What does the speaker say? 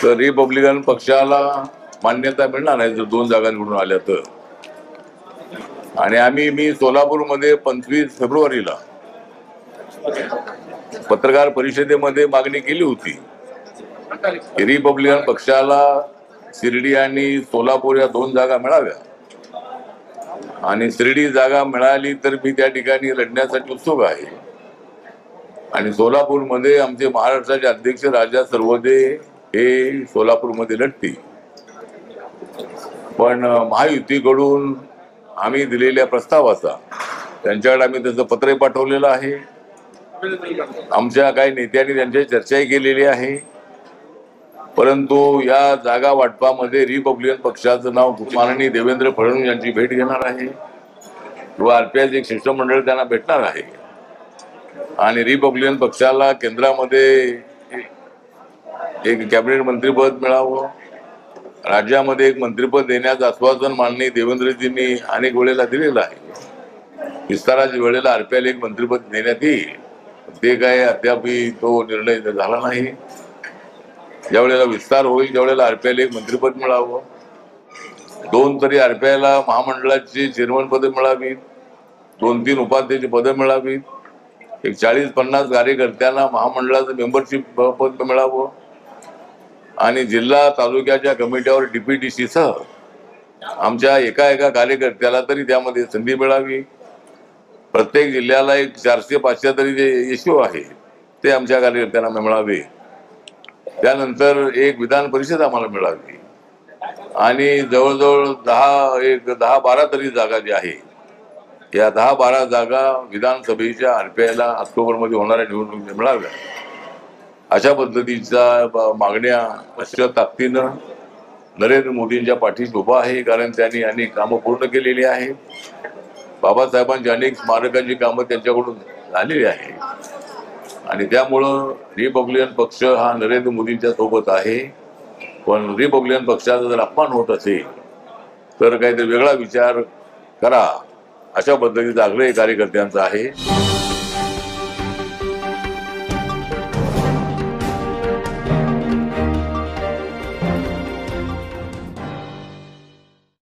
तर रिपब्लिकन पक्षाला मान्यता मिळणार नाही जर 2 जागा निवडून आल्या तर. आणि मी सोलापूरमध्ये 25 फेब्रुवारीला पत्रकार परिषदेमध्ये मागणी केली होती की रिपब्लिकन पक्षाला शिर्डी आणि सोलापूर या 2 जागा मिळाव्या, आणि शिर्डी जागा मिळाली तर मी त्या ठिकाणी लढण्यासाठी उत्सुक आहे. आणि सोलापूरमध्ये आमचे महाराष्ट्राचे अध्यक्ष राजा सर्वोदे हे सोलापूरमध्ये लढतील. पण महायुतीकडून आम्ही दिलेल्या प्रस्तावाचा त्यांच्याकडे आम्ही त्याचं पत्र पाठवलेलं आहे. आमच्या काही नेत्यांनी त्यांच्याशी चर्चाही केलेली आहे. परंतु या जागा वाटपामध्ये रिपब्लिकन पक्षाचं नाव माननीय देवेंद्र फडणवीस यांची भेट घेणार आहे व आरपीआयचं एक शिष्टमंडळ त्यांना भेटणार आहे. आणि रिपब्लिकन पक्षाला केंद्रामध्ये एक कॅबिनेट मंत्रीपद मिळावं, राज्यामध्ये एक मंत्रीपद देण्याचं आश्वासन माननीय देवेंद्रजींनी अनेक वेळेला दिलेलं आहे. विस्ताराच्या वेळेला आरपीआयला एक मंत्रीपद देण्यात येईल, ते काय अद्याप तो निर्णय झाला नाही. ज्या वेळेला विस्तार होईल त्यावेळेला आरपीआयला एक मंत्रीपद मिळावं, 2 तरी आरपीआयला महामंडळाची चेअरमन पदं मिळावीत, 2-3 उपाध्यक्ष पदं मिळावीत, एक 40-50 कार्यकर्त्यांना महामंडळाचं मेंबरशिप पद मिळावं, आणि जिल्हा तालुक्याच्या कमिट्यावर डीपीटीसी सह आमच्या एका कार्यकर्त्याला तरी त्यामध्ये संधी मिळावी. प्रत्येक जिल्ह्याला एक 400-500 तरी जे रेशिओ आहे ते आमच्या कार्यकर्त्यांना मिळावे. त्यानंतर एक विधान परिषद आम्हाला मिळावी, आणि जवळजवळ 10-12 तरी जागा ज्या आहे या 10-12 जागा विधानसभेच्या आरपीआयला ऑक्टोबरमध्ये होणाऱ्या निवडणुकीत मिळाव्या. अशा पद्धतीच्या मागण्या अशा ताकदीनं नरेंद्र मोदींच्या पाठीशी उभा आहे, कारण त्यांनी अनेक कामं पूर्ण केलेली आहेत. बाबासाहेबांची अनेक स्मारकांची कामं त्यांच्याकडून झालेली आहे, आणि त्यामुळं रिपब्लिकन पक्ष हा नरेंद्र मोदींच्या सोबत आहे. पण रिपब्लिकन पक्षाचा जर अपमान होत असेल तर काहीतरी वेगळा विचार करा, अशा पद्धतीचा आग्रह कार्यकर्त्यांचा आहे.